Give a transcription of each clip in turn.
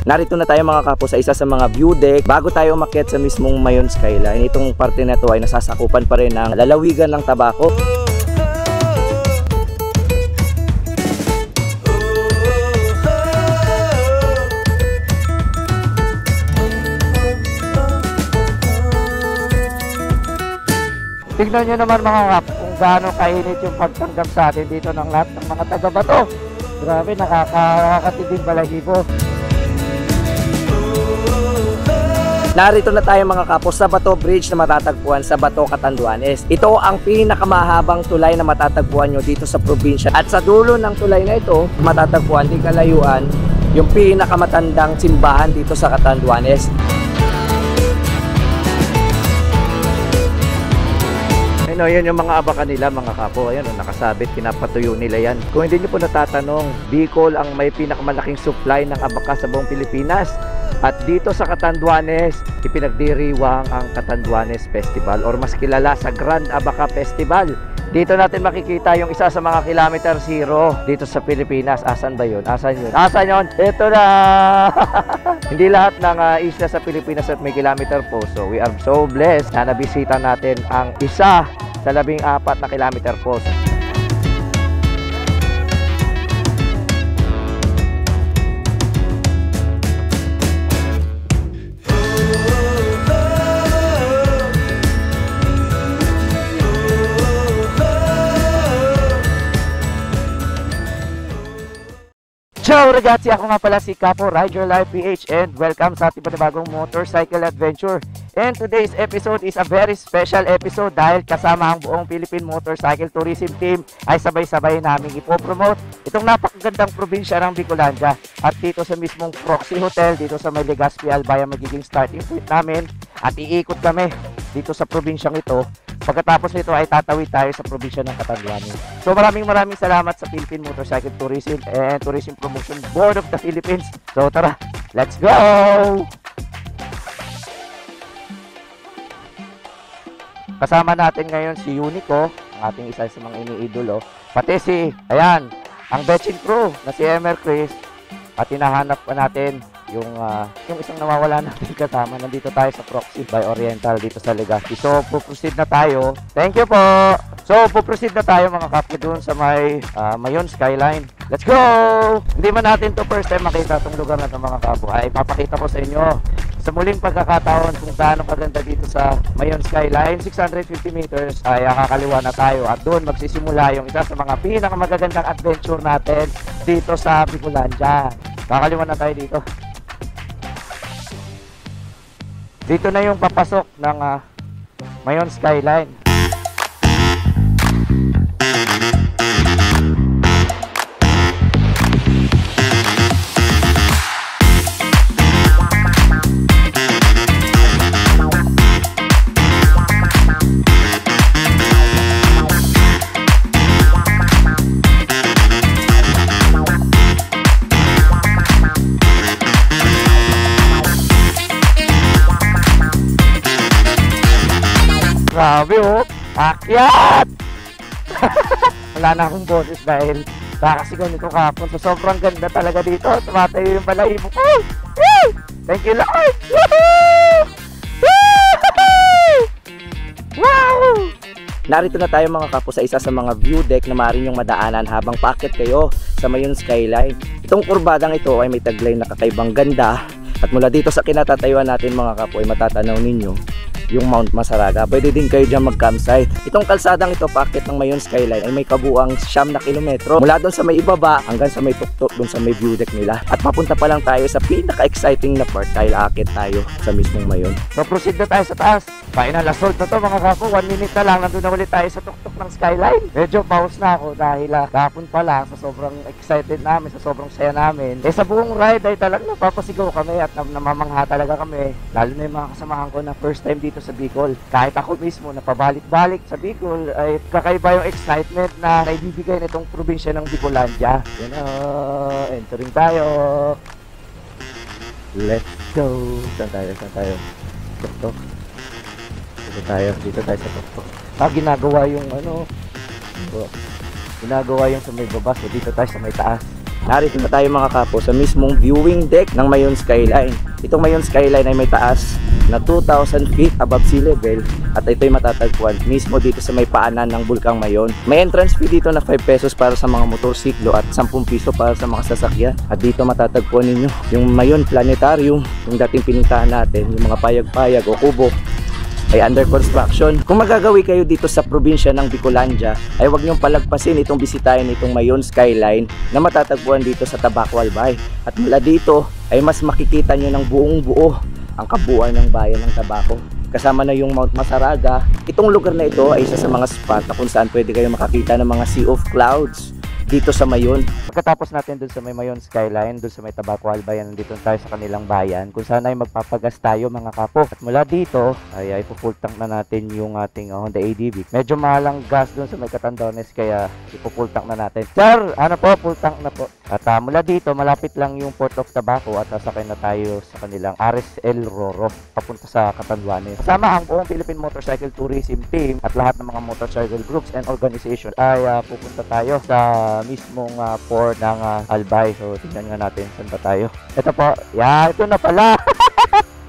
Narito na tayo mga kapo sa isa sa mga view deck. Bago tayo umakyat sa mismong Mayon Skyline, itong parte na to ay nasasakupan pa rin ng lalawigan ng Tabaco. Tignan nyo naman mga kap kung gaano kainit yung pagtanggap sa atin dito ng lahat ng mga taga-Bato. Grabe, nakakatibing balahibo. Narito na tayo mga kapo sa Bato Bridge na matatagpuan sa Bato, Catanduanes. Ito ang pinakamahabang tulay na matatagpuan nyo dito sa probinsya. At sa dulo ng tulay na ito, matatagpuan di kalayuan yung pinakamatandang simbahan dito sa Catanduanes. Ayun, yan yung mga abaka nila mga kapo. Ayan, nakasabit, pinapatuyo nila yan. Kung hindi nyo po natatanong, Bicol ang may pinakamalaking supply ng abaka sa buong Pilipinas. At dito sa Catanduanes, ipinagdiriwang ang Catanduanes Festival or mas kilala sa Grand Abaca Festival. Dito natin makikita yung isa sa mga kilometer zero dito sa Pilipinas. Asan ba yun? Asan yun? Asan yun? Ito na! Hindi lahat ng isla sa Pilipinas at may kilometer po. So we are so blessed na nabisita natin ang isa sa 14 na kilometer po. Ciao ragazzi! Ako nga pala si Capo, Ride Your Life PH, and welcome sa ating panibagong motorcycle adventure. And today's episode is a very special episode dahil kasama ang buong Philippine Motorcycle Tourism Team ay sabay-sabay namin ipopromote itong napakagandang probinsya ng Bicolandia. At dito sa mismong Proxy Hotel, dito sa may Legazpi Albay magiging starting point namin at iikot kami dito sa probinsyang ito. Pagkatapos nito ay tatawid tayo sa probinsya ng Catanduanes. So maraming salamat sa Philippine Motorcycle Tourism and Tourism Promotion Board of the Philippines. So tara, let's go! Kasama natin ngayon si Unico, ang ating isa sa mga iniidolo. Pati si, ayan, ang Betchin Crew na si Emer Chris. At hinahanap pa natin yung isang nawawala natin kasama. Nandito tayo sa Proxy by Oriental dito sa Legazpi. So, puproceed na tayo. Thank you po! So, puproceed na tayo mga kapwa doon sa may Mayon Skyline. Let's go! Hindi man natin to first time makita itong lugar na ito mga kapwa. Ay, papakita ko sa inyo sa muling pagkakataon kung gaano kaganda dito sa Mayon Skyline. 650 meters ay kakaliwa na tayo. At doon magsisimula yung isa sa mga pinakamagagandang adventure natin dito sa Bicolandia. Kakaliwa na tayo dito. Dito na yung papasok ng Mayon Skyline. Grabe oh! Akyat! Wala na akong boses dahil nakasigaw nito kahapon. So sobrang ganda talaga dito. Tumatayo yung balahibo ko. Thank you Lord! Wow! Narito na tayo mga kapo sa isa sa mga view deck na maaari nyong madaanan habang paakyat kayo sa Mayon Skyline. Itong kurbadang ito ay may taglay na kakaibang ganda. At mula dito sa kinatatayuan natin mga kapo ay matatanaw ninyo yung Mount Masaraga. Pwede din kayo dyan mag-campsite. Itong kalsadang ito, paakyat ng Mayon Skyline, ay may kabuang 9 na kilometro. Mula doon sa may ibaba hanggang sa may tuktok doon sa may view deck nila. At papunta pa lang tayo sa pinaka-exciting na part dahil aakit tayo sa mismong Mayon. So proceed na tayo sa taas. Final assault na to mga kapo. 1 minute na lang, nandun na ulit tayo sa tuktok ng Skyline. Medyo pause na ako dahil kahapon pa lang sa sobrang excited namin, sa sobrang saya namin. Sa buong ride ay talagang napapasigaw kami at namamangha talaga kami. Lalo na yung mga kasamahan ko na first time dito sa Bicol. Kahit ako mismo na pabalik-balik sa Bicol ay kakaiba yung excitement na naibibigay nitong probinsya ng Bicolandia. Yan na, entering tayo. Let's go. Saan tayo? Tuktok. Dito tayo sa tuktok. Ginagawa yung ginagawa yung sa may baba. So dito tayo sa may taas. Narito na tayo mga kapo sa mismong viewing deck ng Mayon Skyline. Itong Mayon Skyline ay may taas na 2,000 feet above sea level at ito'y matatagpuan mismo dito sa may paanan ng Bulkang Mayon. May entrance fee dito na 5 pesos para sa mga motorsiklo at 10 piso para sa mga sasakyan. At dito matatagpuan ninyo yung Mayon Planetarium, yung dating pinuntahan natin, yung mga payag-payag o kubo ay under construction. Kung magagawi kayo dito sa probinsya ng Bicolandia, ay huwag niyong palagpasin itong bisitahin itong Mayon Skyline na matatagpuan dito sa Tabaco Albay. At mula dito ay mas makikita niyo ng buong buo ang kabuuan ng bayan ng Tabaco. Kasama na yung Mount Masaraga. Itong lugar na ito ay isa sa mga spot na kung saan pwede kayo makakita ng mga sea of clouds dito sa Mayon. Pagkatapos natin dun sa may Mayon Skyline, dun sa may Tabaco Albay, nandito tayo sa kanilang bayan kung saan ay magpapagas tayo mga kapo. At mula dito ay ipo-full tank na natin yung ating Honda ADV. Medyo mahal ang gas dun sa may Catandones kaya ipo-full tank na natin. Sir, ano po, full tank na po. At mula dito malapit lang yung Port of Tabaco at sasakay na tayo sa kanilang RSL Roro papunta sa Catanduanes. Kasama ang buong Philippine Motorcycle Tourism Team at lahat ng mga motorcycle groups and organization ay pupunta tayo sa mismong port ng Albay. So tingnan nga natin saan ba tayo. Ito po. Yeah, ito na pala.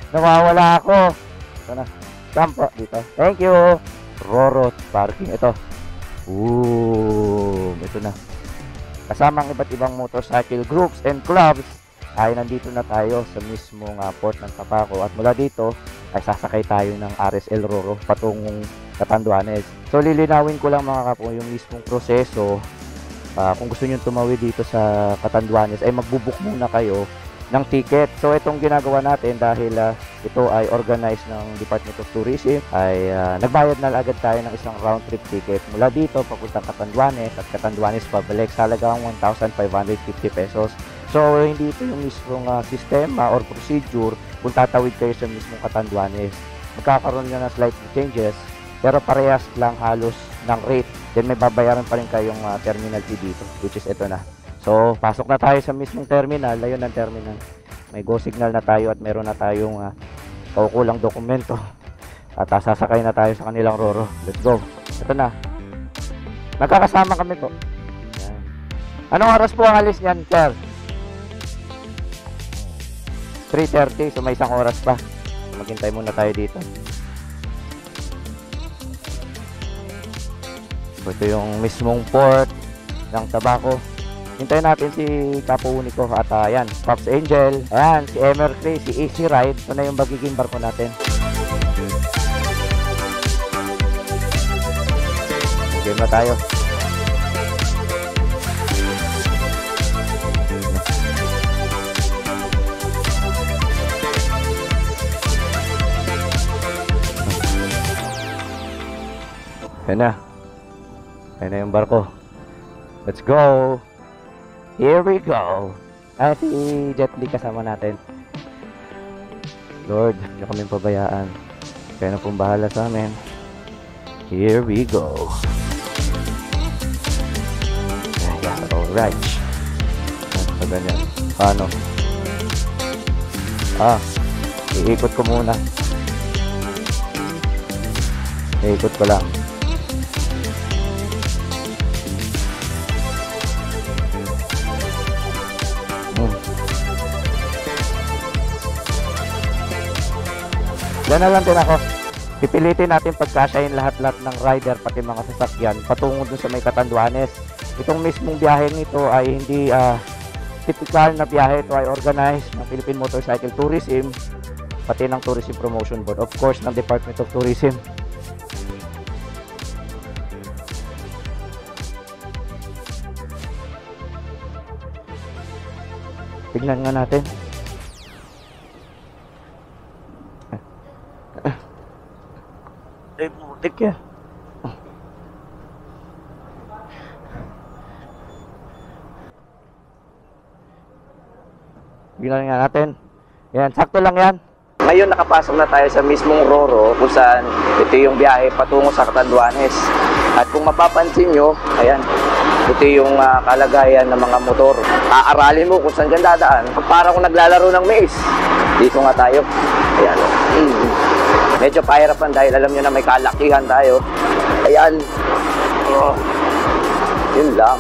Nawawala ako. Ito na. Saan po? Dito. Thank you. Roro parking. Ito. Ito na. Kasama ang iba't ibang motorcycle groups and clubs ay nandito na tayo sa mismong port ng Tabaco. At mula dito ay sasakay tayo ng RSL Roro patungong Catanduanes. So lilinawin ko lang mga kapo yung mismong proseso. Kung gusto nyo tumawid dito sa Catanduanes ay magbubook muna kayo ng ticket. So itong ginagawa natin dahil ito ay organized ng Department of Tourism ay nagbayad na agad tayo ng isang round trip ticket mula dito papunta Catanduanes at Catanduanes pabalik sa halagang 1,550 pesos. So hindi ito yung mismong sistema or procedure kung tatawid kayo sa mismong Catanduanes. Magkakaroon nga ng slight changes pero parehas lang halos ng rate. Then may babayaran pa rin kayong terminal fee dito, which is ito na. So pasok na tayo sa mismong terminal. Ayun ang terminal. May go signal na tayo at meron na tayong kaukulang dokumento. At sasakay na tayo sa kanilang Roro. Let's go. Ito na. Magkakasama kami po. Yan. Anong oras po ang alis niyan, sir? 3:30. So may isang oras pa. Maghintay muna tayo dito. Ito yung mismong port ng Tabaco. Hintayin natin si Capo Unico at ayan, Pops Angel, ayan, si Emer Chris, si Easy Ride. Ito na yung magiging barko natin. Game na tayo. Ayan na. Ayan na yung barko. Let's go. Here we go. Si Jet Li kasama natin. Lord, hindi kami pabayaan. Kaya na pong bahala sa amin. Here we go. Ayan, alright. So, ganyan. Paano? Iikot ko muna. Iikot ko lang. Yan na lang din ako. Pipilitin natin pagkasyahin lahat-lahat ng rider pati mga sasakyan patungo dun sa may Catanduanes. Itong mismong biyahe nito ay hindi typical na biyahe. Ito ay organized ng Philippine Motorcycle Tourism pati ng Tourism Promotion Board. Of course, ng Department of Tourism. Tignan nga natin. Ay, putik yan. Tignan nga natin. Yan, sakto lang yan. Ngayon nakapasok na tayo sa mismong Roro kung saan ito yung biyahe patungo sa Catanduanes. At kung mapapansin nyo, ayan, ito yung kalagayan ng mga motor. Aaralin mo kung saan dyan dadaan. Para kung naglalaro ng maze. Dito nga tayo. Ayan. Medyo pahirapan dahil alam nyo na may kalakihan tayo. Ayan. Yun lang.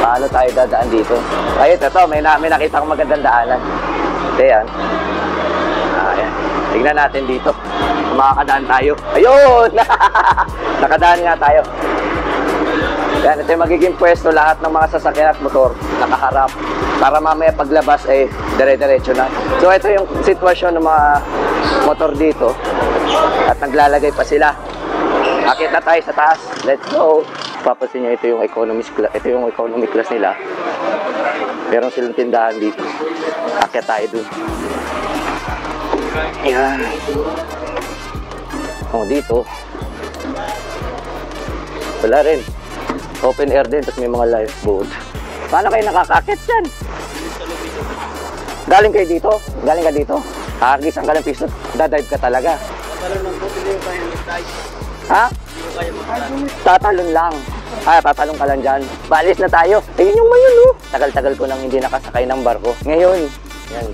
Paano tayo dadaan dito? Ayun, ito, may nakita akong magandang daanan. Ito yan. Ayan. Tignan natin dito. Kung makakadaan tayo. Ayun! Nakadaan nga tayo. Yan, ito yung magiging pwesto lahat ng mga sasakyan at motor nakaharap. Para mamaya paglabas dire-diretso na. So ito yung sitwasyon ng mga motor dito. At naglalagay pa sila. Akit na tayo sa taas. Let's go! Papansin nyo, ito yung economy class nila. Meron silang tindahan dito. Akit tayo dun. Yan. Oh, dito. Wala rin. Open air din, tapos may mga lifeboat. Paano kayo nakakakit dyan? Galing kayo dito? Galing ka dito? Hagisan ka ng piso. Dadive ka talaga. Tatalon lang po, hindi ko kaya mag-dive. Ha? Hindi ko kaya mag-dive. Tatalon lang. Tatalon ka lang dyan. Balis na tayo. Ayun yung mayon, oh. Tagal-tagal ko nang hindi nakasakay ng barko. Ngayon, yan.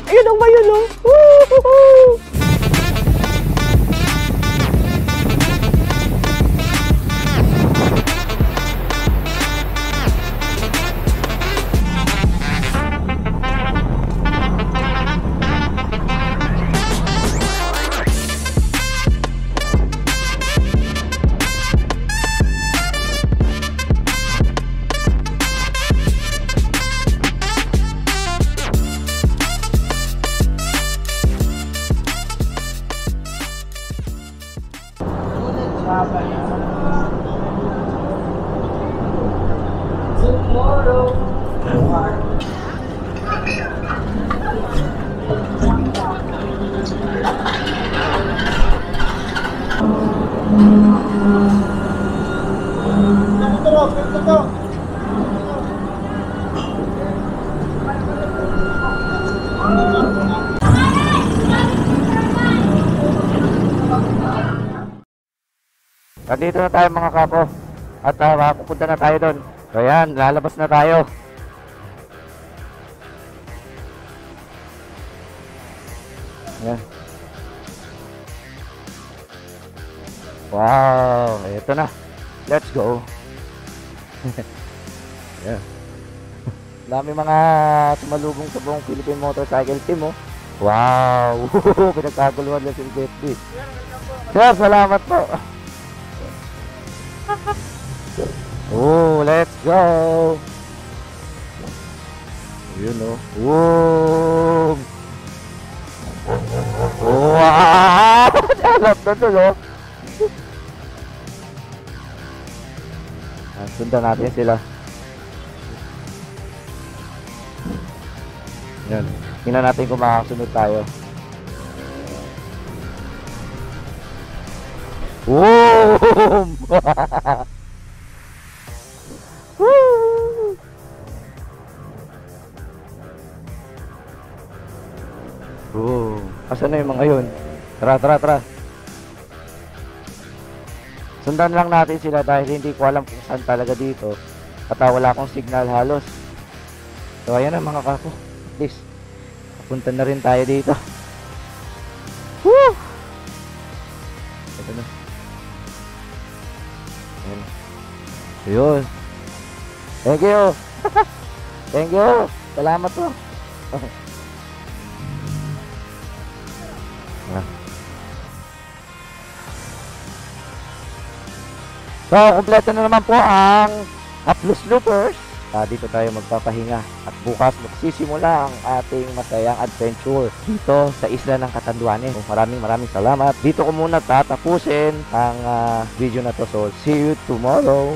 Ayun ang mayon, oh. Woo-hoo-hoo! Nandito na tayo mga kapo. At pupunta na tayo doon. So yan, lalabas na tayo. Yan. Wow, ito na. Let's go. Yeah. Dami mga sumalubong sa buong Philippine Motorcycle Team, oh. Wow. Pinagkaguluhan lang si Betty. Sir, salamat po. Oh, let's go. Yun, oh. Whoa. Wow. Alap na to, oh. Sundan natin sila. Yan. Tingnan natin kung makakasunod tayo. Boom! Boom! Asan na yung mga yun? Tara, tara, tara. Sundan lang natin sila dahil hindi ko alam kung saan talaga dito. At wala akong signal halos. So ayan na mga kako. At least, papunta na rin tayo dito. Woo! Ito na. Ayan. Ayun. Thank you. Thank you. Salamat po. So, kompleto na naman po ang Hapless Loopers. Dito tayo magpapahinga. At bukas magsisimula ang ating masayang adventure dito sa isla ng Catanduanes. So, maraming salamat. Dito ko muna tatapusin ang video na to. So, see you tomorrow.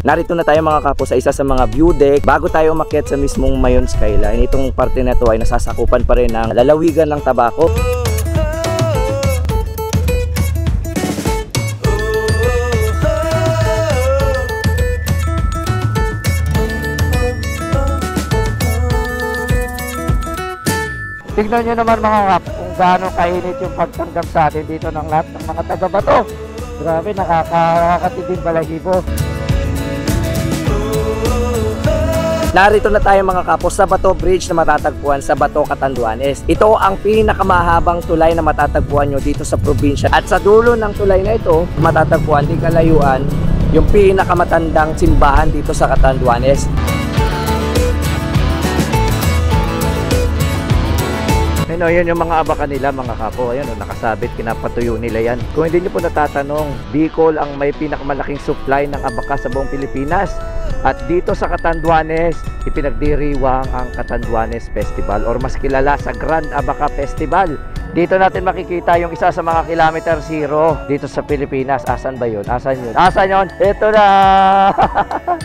Narito na tayo mga kapo sa isa sa mga view deck. Bago tayo umakyat sa mismong Mayon Skyline, itong parte na to ay nasasakupan pa rin ng lalawigan ng Tabaco. Tignan nyo naman mga kap kung gaano kainit yung pagtanggap sa atin dito ng lahat ng mga taga-bato. Grabe, nakakatinding balahibo. Narito na tayo mga kapos sa Bato Bridge na matatagpuan sa Bato, Catanduanes. Ito ang pinakamahabang tulay na matatagpuan nyo dito sa probinsya. At sa dulo ng tulay na ito, matatagpuan di kalayuan yung pinakamatandang simbahan dito sa Catanduanes. Ayun, yan yung mga abakan nila mga kapo. Ayan, nakasabit, kinapatuyo nila yan. Kung hindi nyo po natatanong, Bicol ang may pinakamalaking supply ng abaka sa buong Pilipinas. At dito sa Catanduanes, ipinagdiriwang ang Catanduanes Festival or mas kilala sa Grand Abaca Festival. Dito natin makikita yung isa sa mga kilometer zero dito sa Pilipinas. Asan ba yun? Asan yun? Asan yun? Ito na!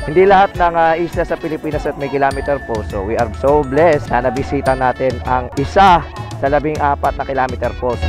Hindi lahat ng isla sa Pilipinas at may kilometer po. So we are so blessed na nabisita natin ang isa sa 14 na kilometer post.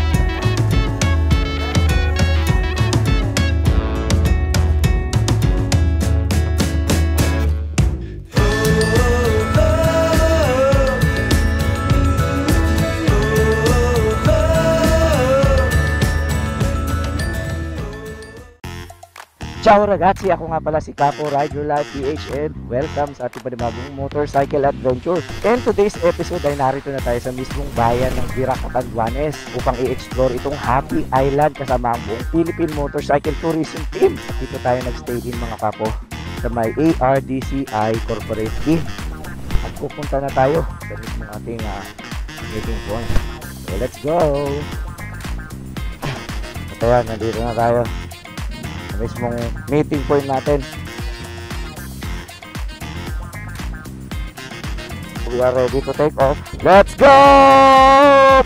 Ciao ragazzi! Ako nga pala si Capo Rider Life PHN. Welcome sa ating panibagong motorcycle adventure. And today's episode ay narito na tayo sa mismong bayan ng Virac, Catanduanes upang i-explore itong Happy Island kasama ang buong Philippine Motorcycle Tourism Team. At dito tayo nag-stay din mga kapo sa may ARDCI Corporate Inn. At pupunta na tayo sa mismong ating meeting point. So let's go! At ayan, nandito na tayo mismong meeting point natin. We are ready to take off. Let's go!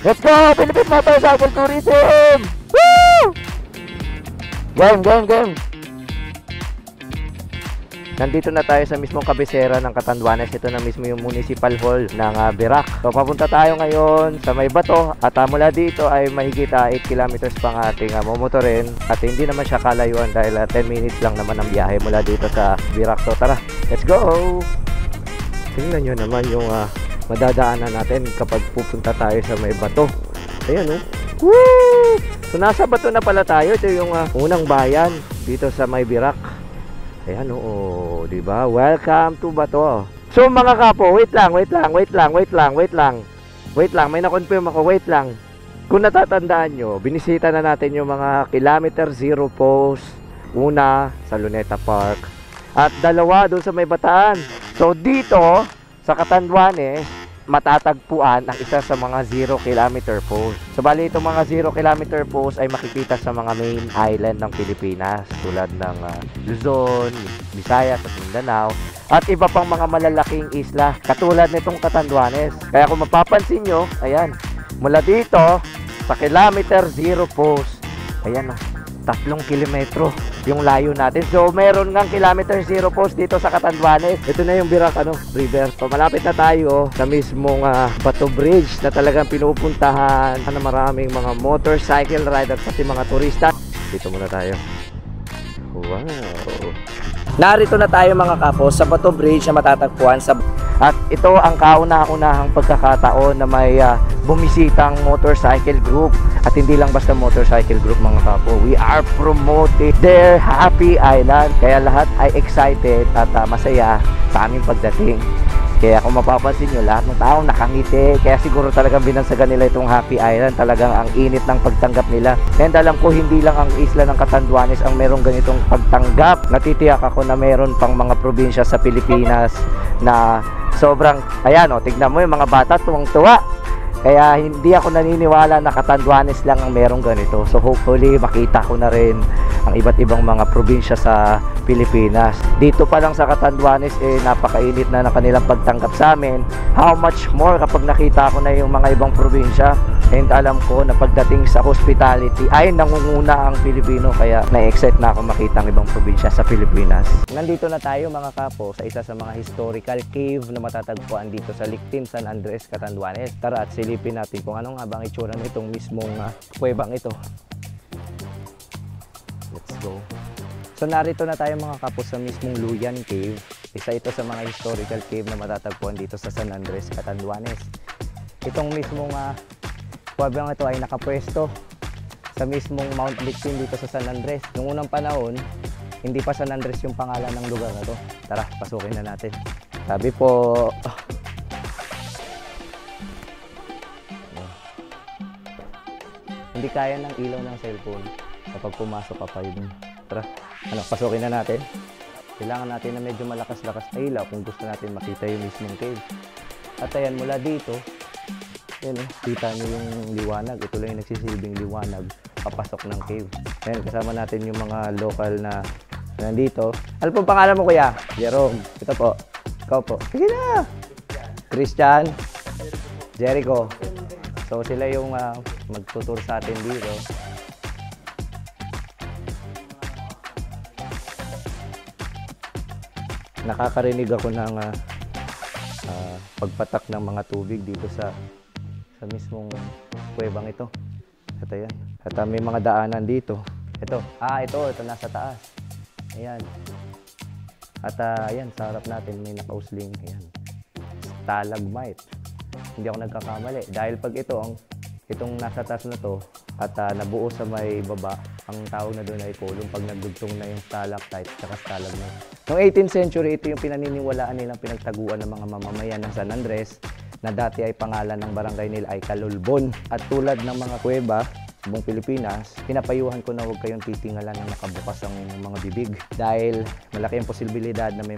Let's go! Philippine Motorcycle Tourism! Woo! Game, game, game! Nandito na tayo sa mismong kabisera ng Catanduanes. Ito na mismo yung municipal hall ng Virac. So papunta tayo ngayon sa may Bato at mula dito ay mahigit 8 kilometers pang ating momotorin at hindi naman siya kalayuan dahil 10 minutes lang naman ang biyahe mula dito sa Virac. So tara, let's go! Tingnan nyo naman yung madadaanan natin kapag pupunta tayo sa may Bato. Ayan oh. Woo! So nasa Bato na pala tayo. Ito yung unang bayan dito sa may Virac. Ayan oo, di ba? Welcome to Bato. So mga kapo, wait lang. May na-confirm ako, wait lang. Kung natatandaan nyo, binisita na natin yung mga kilometer zero post. Una sa Luneta Park at dalawa doon sa may Bataan. So dito sa Catanduanes, matatagpuan ang isa sa mga 0 kilometer post. So bali itong mga 0 kilometer post ay makikita sa mga main island ng Pilipinas tulad ng Luzon, Visayas at Mindanao at iba pang mga malalaking isla katulad nitong Catanduanes. Kaya kung mapapansin nyo, ayan, mula dito sa kilometer 0 post, ayan 3 kilometro yung layo natin. So meron ngang kilometer 0 post dito sa Catanduanes. Ito na yung Virac River. So malapit na tayo sa mismong Bato Bridge na talagang pinupuntahan ng maraming mga motorcycle rider pati mga turista. Dito muna tayo. Wow! Narito na tayo mga kapo sa Bato Bridge na matatagpuan sa... At ito ang kauna-unahang pagkakataon na may bumisitang motorcycle group. At hindi lang basta motorcycle group mga kapo. We are promoting their Happy Island. Kaya lahat ay excited at masaya sa aming pagdating. Kaya kung mapapansin nyo, lahat ng tao nakangiti. Kaya siguro talagang binansagan nila itong Happy Island. Talagang ang init ng pagtanggap nila. And alam ko hindi lang ang isla ng Catanduanes ang merong ganitong pagtanggap. Natitiyak ako na meron pang mga probinsya sa Pilipinas na sobrang, ayan o, tignan mo yung mga bata tuwang-tuwa. Kaya hindi ako naniniwala na Catanduanes lang ang merong ganito. So hopefully makita ko na rin ang iba't ibang mga probinsya sa Pilipinas. Dito pa lang sa Catanduanes napakainit na ng kanilang pagtanggap sa amin. How much more kapag nakita ko na yung mga ibang probinsya. And alam ko na pagdating sa hospitality ay nangunguna ang Pilipino. Kaya na-excite na ako makita ang ibang probinsya sa Pilipinas. Nandito na tayo mga kapo sa isa sa mga historical cave na matatagpuan dito sa Lictin, San Andres, Catanduanes. Tara at silipin natin kung ano nga bang itsura nitong mismong kuwebang ito. Let's go. So narito na tayo mga kapo sa mismong Luyan Cave. Isa ito sa mga historical cave na matatagpuan dito sa San Andres, Catanduanes. Itong mismong kuwebang ito ay nakapwesto sa mismong Mount Victim dito sa San Andres. Noong unang panahon, hindi pa San Andres yung pangalan ng lugar na to. Tara, pasukin na natin. Sabi po, hindi kaya ng ilaw ng cellphone kapag pumasok ka pa yun. Tara, pasukin na natin. Kailangan natin na medyo malakas-lakas na ilaw kung gusto natin makita yung mismong cave. At ayan, mula dito, yan, kita nyo yung liwanag. Ito lang yung nagsisilbing liwanag papasok ng cave. Ayan, kasama natin yung mga local na nandito. Ano po pangalan mo, kuya? Jerome. Ito po. Ikaw po. Sige na! Christian. Jericho. So sila yung magtutur sa atin dito. Nakakarinig ako ng pagpatak ng mga tubig dito sa mismong kuwebang ito. At ayan. At may mga daanan dito. Ito. Ito nasa taas. Ayan. At ayan, sa harap natin may nakausling. Ayan. Stalagmite. Hindi ako nagkakamali. Dahil pag itong nasa taas na to at nabuo sa may baba, ang tawag na doon ay column pag nagdugtong na yung stalactite at stalagmite. Noong 18th century, ito yung pinaniniwalaan nilang pinagtaguan ng mga mamamayan ng San Andres na dati ay pangalan ng barangay nila ay Calulbon. At tulad ng mga kuweba sa buong Pilipinas, pinapayuhan ko na huwag kayong titingalan ng nakabukas ang mga bibig dahil malaki ang posibilidad na may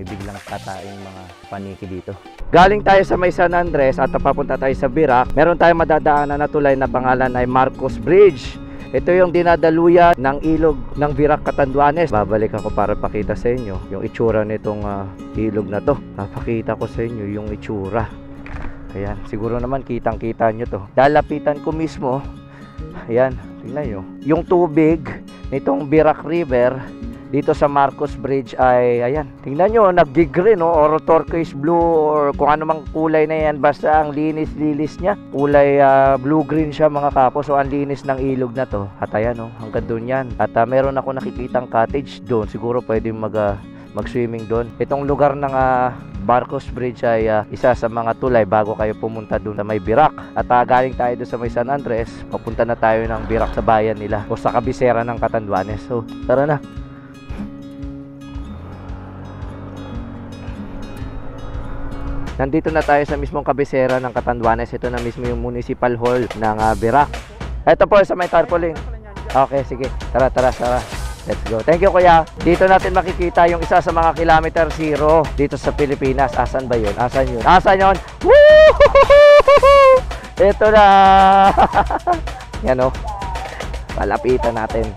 biglang tataing mga paniki dito. Galing tayo sa may San Andres at papunta tayo sa Virac, meron tayong madadaanan na tulay na pangalan ay Marcos Bridge. Ito yung dinadaluyan ng ilog ng Virac, Catanduanes. Babalik ako para pakita sa inyo yung itsura nitong ilog na to. Papakita ko sa inyo yung itsura. Ayan, siguro naman kitang-kita nyo to. Lalapitan ko mismo. Ayan, tingnan nyo. Yung tubig nitong Virac River dito sa Marcos Bridge ay, ayan, tingnan nyo, nag-green, no? Or turquoise blue or kung ano mang kulay na yan. Basta ang linis-linis niya. Kulay blue-green siya mga kapo. So, ang linis ng ilog na to. At ayan, no? Hanggang doon yan. At meron ako nakikitang cottage doon. Siguro pwede mag-swimming doon. Itong lugar ng Marcos Bridge ay isa sa mga tulay bago kayo pumunta doon sa may Virac. At galing tayo doon sa may San Andres, papunta na tayo ng Virac sa bayan nila o sa kabisera ng Catanduanes. So, tara na. Nandito na tayo sa mismong kabisera ng Catanduanes. Ito na mismo yung Municipal Hall ng Virac. Ito po sa may tarpaulin. Okay, sige. Tara. Let's go. Thank you, kuya. Dito natin makikita yung isa sa mga kilometer zero dito sa Pilipinas. Asan ba yun? Asan yun? Woo! Ito na! Yan, o. Palapitan natin.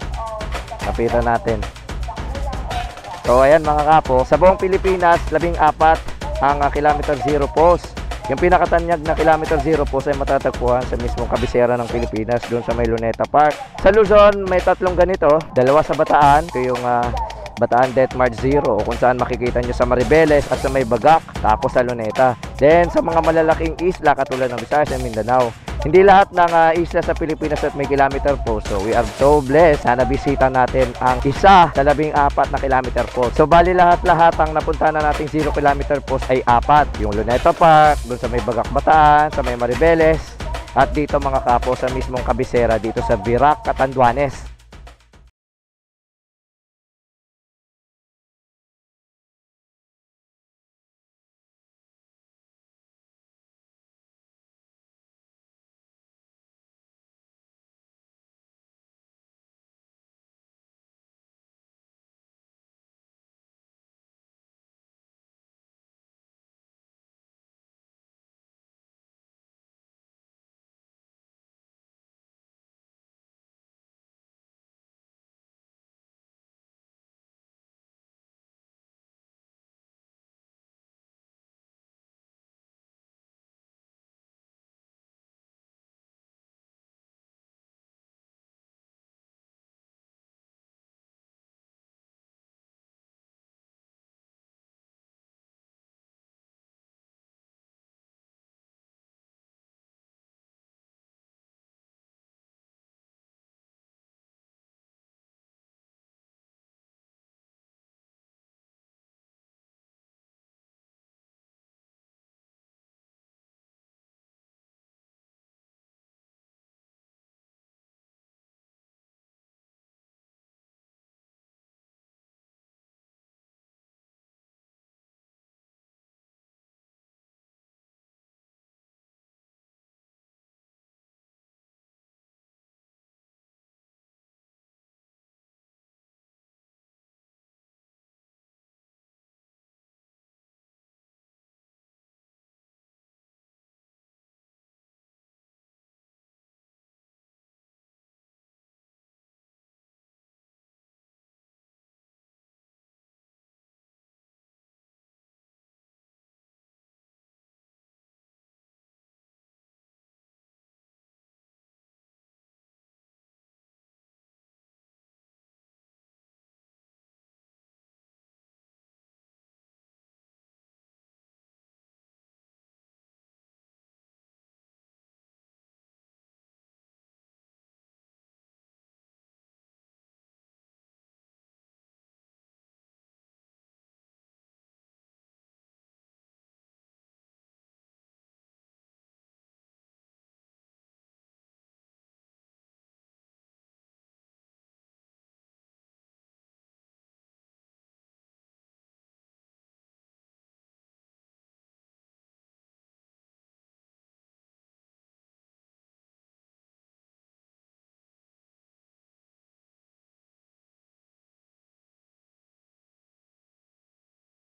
So, ayan mga kapo. Sa buong Pilipinas, 14 ang kilometer zero post. Yung pinakatanyag na kilometer zero post ay matatagpuan sa mismong kabisera ng Pilipinas, doon sa may Luneta Park. Sa Luzon, may 3 ganito. 2 sa Bataan. Ito yung Bataan Death March Zero, kung saan makikita nyo sa Maribeles at sa may Bagak, tapos sa Luneta. Then, sa mga malalaking isla, katulad ng Visayas at Mindanao. Hindi lahat ng isla sa Pilipinas at may kilometer post. So, we are so blessed na nabisita natin ang isa sa 14 na kilometer post. So, bali lahat-lahat ang napunta na nating 0 kilometer post ay 4. Yung Luneta Park, dun sa may Bagak Bataan, sa may Maribeles, at dito mga kapo sa mismong kabisera dito sa Virac, Catanduanes.